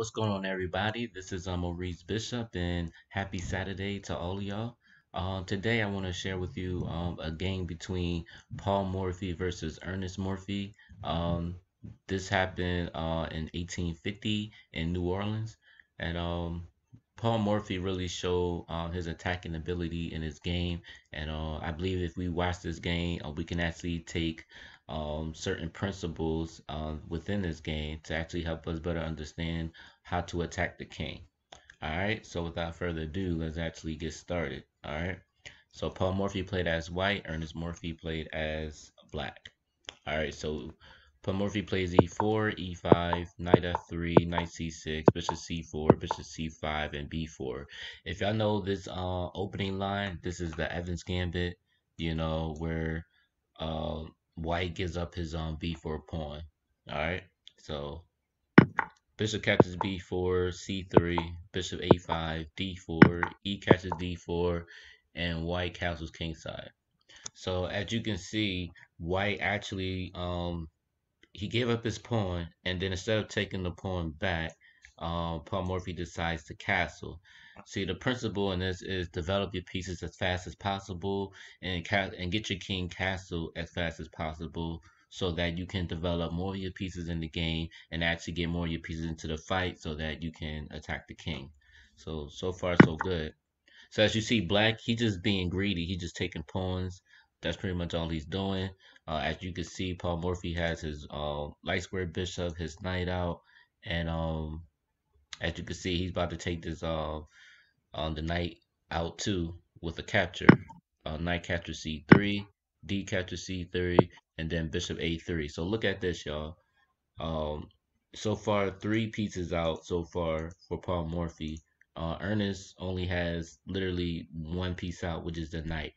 what's going on, everybody? This is Maurice Bishop, and happy Saturday to all of y'all. Today, I want to share with you a game between Paul Morphy versus Ernest Morphy. Um, this happened in 1850 in New Orleans, and Paul Morphy really showed his attacking ability in his game. And I believe if we watch this game, we can actually take certain principles within this game to actually help us better understand how to attack the king. All right, so without further ado, let's actually get started. All right, so Paul Morphy played as white, Ernest Morphy played as black. All right, so Paul Morphy plays e4, e5, knight f3, knight c6, bishop c4, bishop c5, and b4. If y'all know this opening line, this is the Evans Gambit, where uh, white gives up his b4 pawn. All right, so bishop catches b4, c3, bishop a5, d4, e catches d4, and white castles kingside. So as you can see, white actually he gave up his pawn, and then instead of taking the pawn back, Paul Morphy decides to castle. See, the principle in this is develop your pieces as fast as possible and get your king castle as fast as possible so that you can develop more of your pieces in the game and actually get more of your pieces into the fight so that you can attack the king. So far so good. So as you see, black, he just being greedy. He just taking pawns. That's pretty much all he's doing. As you can see, Paul Morphy has his light square bishop, his knight out, and as you can see, he's about to take this the knight out too with a capture. Knight capture c3, d capture c3, and then bishop a3. So look at this, y'all. So far, 3 pieces out so far for Paul Morphy. Ernest only has literally 1 piece out, which is the knight.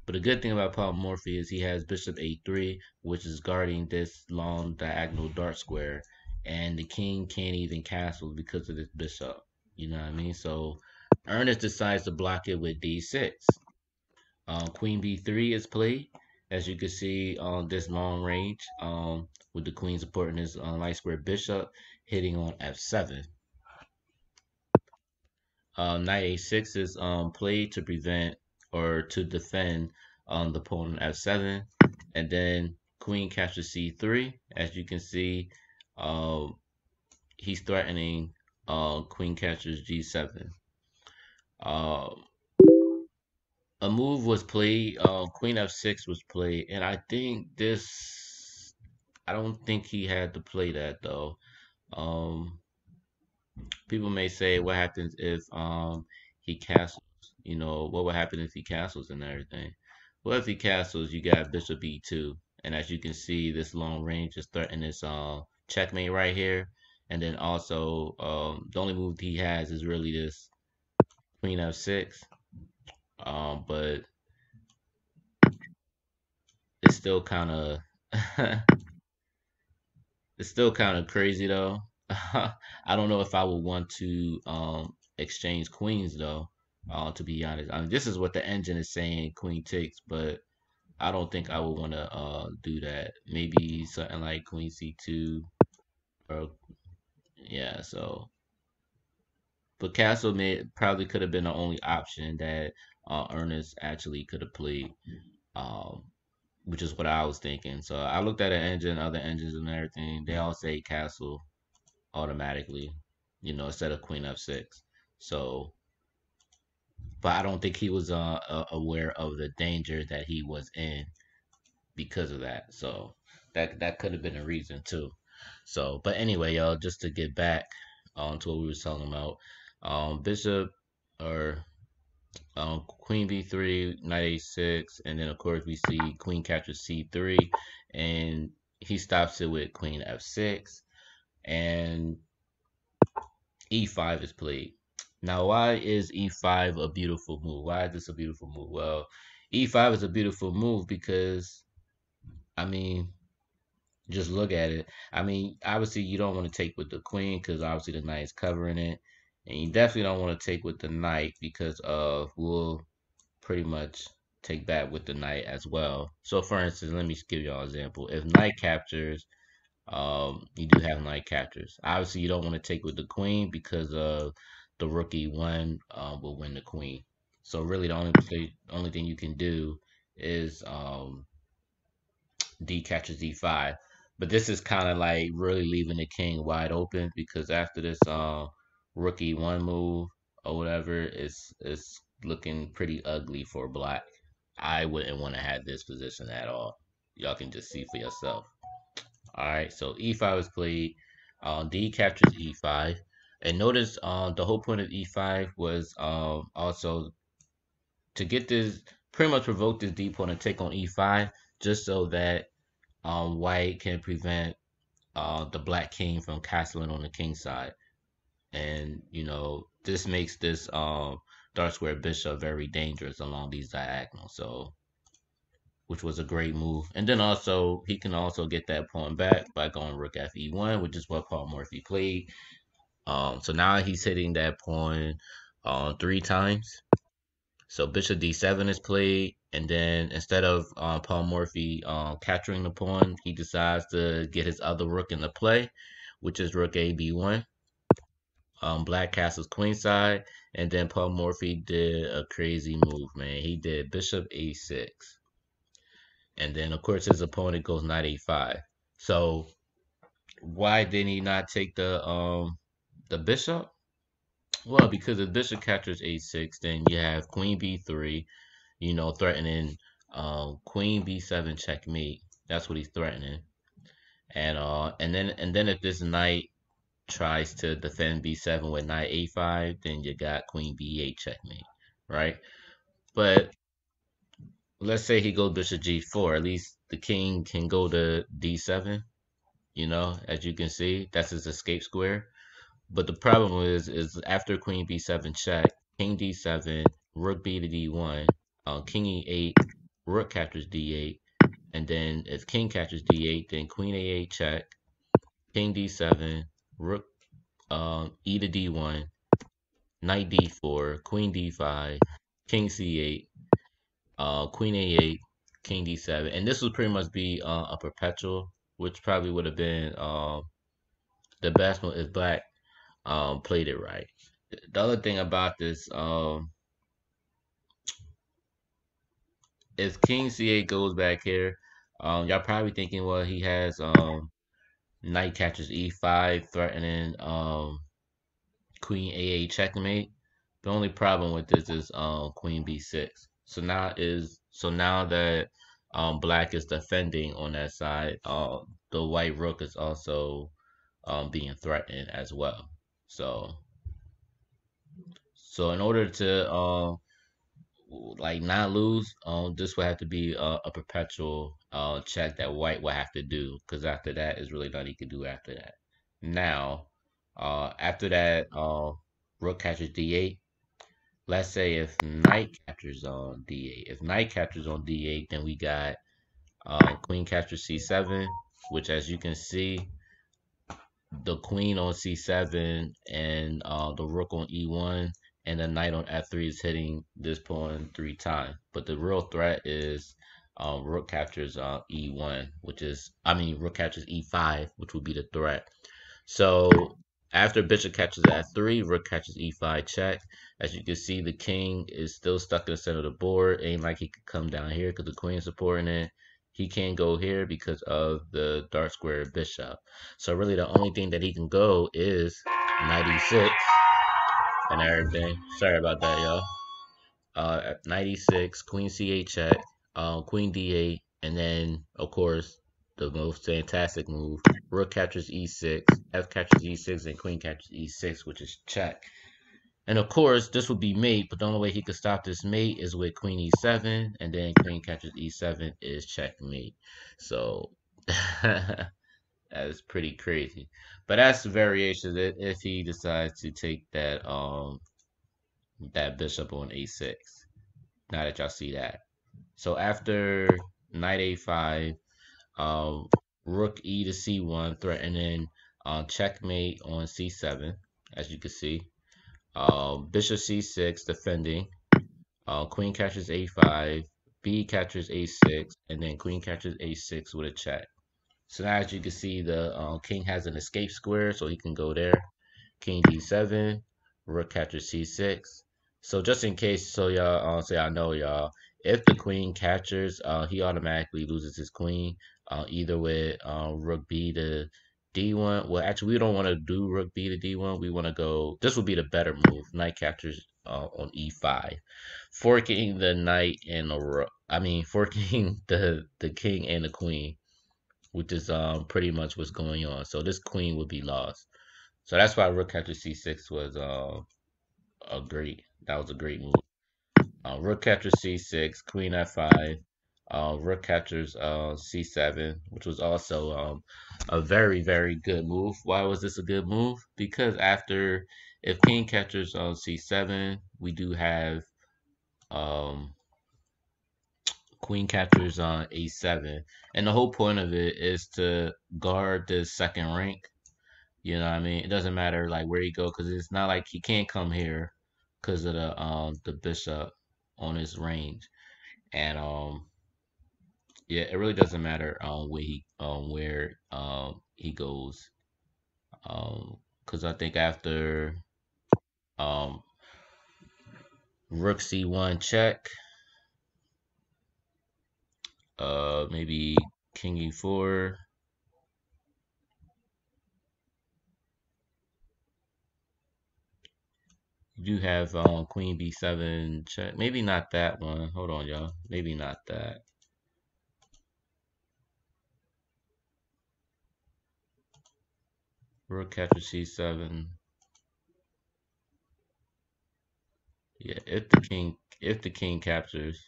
But the good thing about Paul Morphy is he has bishop a3, which is guarding this long diagonal dark square, and the king can't even castle because of this bishop. You know what I mean? So Ernest decides to block it with d6. Queen b3 is played. As you can see on this long range, with the queen supporting his light square bishop, hitting on f7. Knight a6 is played to prevent or to defend the pawn on f7, and then queen captures c3. As you can see, he's threatening queen captures g7. A move was played. Queen f6 was played, and I think this. I don't think he had to play that though. People may say, what happens if he castles? What would happen if he castles and everything? Well, if he castles, you got bishop e2, and as you can see, this long range is threatening this checkmate right here. And then also, the only move he has is really this queen f6. But it's still kind of it's still kind of crazy though. I don't know if I would want to exchange queens though. To be honest, I mean this is what the engine is saying, queen takes, but I don't think I would want to do that. Maybe something like queen c2 or yeah. So, but castle probably could have been the only option that Ernest actually could have played. Um, which is what I was thinking. So I looked at an engine, other engines and everything. They all say castle automatically, instead of queen f6. So, but I don't think he was aware of the danger that he was in because of that. So that could have been a reason too. So, but anyway, y'all, just to get back to what we were talking about, bishop or queen b3, knight a6, and then of course we see queen captures c3, and he stops it with queen f6, and e5 is played. Now, why is e5 a beautiful move? Why is this a beautiful move? Well, e5 is a beautiful move because, I mean, just look at it. I mean, obviously you don't want to take with the queen because obviously the knight is covering it. And you definitely don't want to take with the knight because we'll pretty much take back with the knight as well. So for instance, let me give y'all an example. If knight captures, you do have knight captures. Obviously, you don't want to take with the queen because of the rook e1 will win the queen. So really, only thing you can do is d catches e5. But this is kind of like really leaving the king wide open because after this rook e1 move or whatever, it's looking pretty ugly for black. I wouldn't want to have this position at all. Y'all can just see for yourself. All right, so e5 is played. D captures e5, and notice the whole point of e5 was also to get this pretty much provoke this d pawn to take on e5, just so that white can prevent the black king from castling on the king side, and you know this makes this dark square bishop very dangerous along these diagonals. So which was a great move. And then also he can also get that pawn back by going rook fe1, which is what Paul Morphy played. So now he's hitting that pawn 3 times. So bishop d7 is played, and then instead of Paul Morphy capturing the pawn, he decides to get his other rook into play, which is rook ab1. Black castles queenside, and then Paul Morphy did a crazy move, man. He did bishop a6. And then, of course, his opponent goes knight a5. So why didn't he not take the bishop? Well, because if bishop captures a6, then you have queen b3, you know, threatening queen b7 checkmate. That's what he's threatening. And then if this knight tries to defend b7 with knight a5, then you got queen b8 checkmate, right? But let's say he goes bishop g4, at least the king can go to d7, you know, as you can see, that's his escape square. But the problem is after queen b7 check, king d7, rook b to d1, king e8, rook captures d8, and then if king captures d8, then queen a8 check, king d7, rook e to d1, knight d4, queen d5, king c8, queen a8, king d7, and this would pretty much be a perpetual, which probably would have been the best one if black played it right. The other thing about this, if king c8 goes back here, y'all probably thinking, well, he has knight catches e5, threatening queen a8 checkmate. The only problem with this is queen b6. So now that black is defending on that side, the white rook is also being threatened as well. So in order to like not lose, this would have to be a perpetual check that white will have to do, because after that is really nothing he can do after that. Now, after that, rook catches d8. Let's say if knight captures on d8. If knight captures on d8, then we got queen captures c7, which as you can see, the queen on c7 and the rook on e1 and the knight on f3 is hitting this pawn 3 times. But the real threat is rook captures e1, rook captures e5, which would be the threat. So after bishop catches f3, rook catches e5 check. As you can see, the king is still stuck in the center of the board. Ain't like he could come down here because the queen is supporting it. He can't go here because of the dark square bishop. So really the only thing that he can go is knight e6 and everything. Sorry about that, y'all. Knight e6, queen c8 check, queen d8, and then, of course, the most fantastic move, rook captures e6, f captures e6, and queen captures e6, which is check. And of course, this would be mate, but the only way he could stop this mate is with queen e7, and then queen captures e7 is checkmate. So that is pretty crazy. But that's the variation if he decides to take that that bishop on a6. Now that y'all see that. So after knight a5, rook e to c1, threatening checkmate on c7, as you can see. Bishop c6, defending. Queen captures a5, b captures a6, and then queen captures a6 with a check. So now as you can see, the king has an escape square, so he can go there. King d7, rook captures c6. So just in case, so y'all know, y'all, if the queen captures, he automatically loses his queen, either with rook b to d1. Well, actually, we don't want to do rook b to d1. We want to go. This would be the better move. Knight captures on e5, forking the knight and the rook. I mean, forking the king and the queen, which is pretty much what's going on. So this queen would be lost. So that's why rook captures c6 was that was a great move. Rook captures c6, queen f5, rook captures c7, which was also a very good move. Why was this a good move? Because after, if king captures on c7, we do have um, queen captures on a7, and the whole point of it is to guard the second rank. You know what I mean? It doesn't matter like where he go, because it's not like he can't come here because of the bishop on his range. And yeah, it really doesn't matter where he goes. Because I think after um rook c1 check, maybe king e4. You do have queen b7 check. Maybe not that one. Hold on, y'all. Maybe not that. Rook captures c7. Yeah, if the king captures.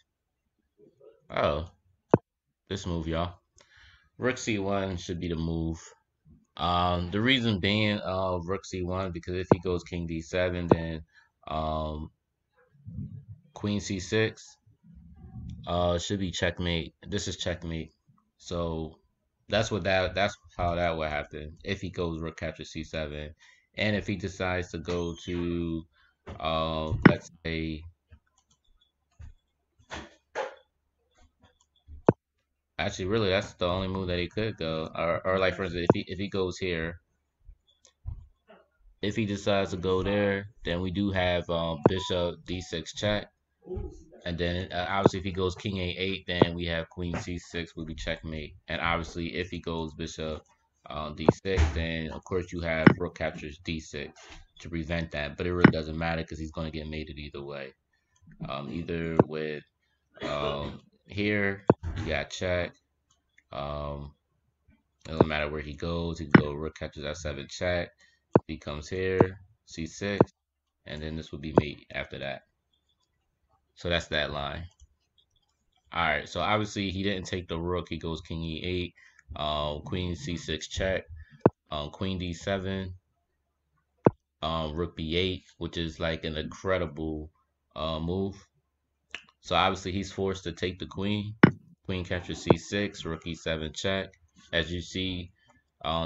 Oh, this move, y'all. Rook c1 should be the move. The reason being, rook c1, because if he goes king d7, then queen c6 should be checkmate. This is checkmate. So that's how that would happen if he goes rook captures c7, and if he decides to go to let's say, actually really that's the only move that he could go, or like for instance, if he goes here, if he decides to go there, then we do have bishop d6 check. And then obviously if he goes king a8, then we have queen c6 will be checkmate. And obviously if he goes bishop d6, then of course you have rook captures d6 to prevent that. But it really doesn't matter because he's going to get mated either way. Either with here, you got check. It doesn't matter where he goes. He can go rook captures f7 check. If he comes here, c6, and then this will be mate after that. So that's that line. All right, so obviously he didn't take the rook. He goes king e8, queen c6 check, queen d7, rook b8, which is like an incredible move. So obviously he's forced to take the queen. Queen captures c6, rook e7 check. As you see,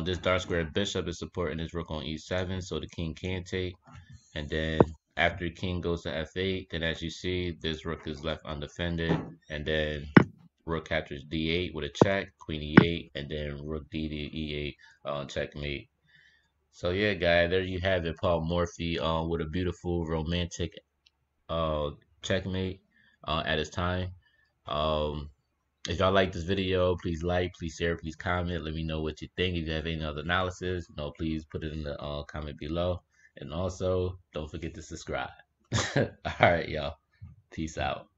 this dark square bishop is supporting his rook on e7, so the king can take. And then after the king goes to f8, then as you see, this rook is left undefended. And then rook captures d8 with a check, queen e8, and then rook d to e8 checkmate. So yeah, guys, there you have it, Paul Morphy with a beautiful romantic checkmate at his time. If y'all like this video, please like, please share, please comment. Let me know what you think. If you have any other analysis, please put it in the comment below. And also, don't forget to subscribe. All right, y'all. Peace out.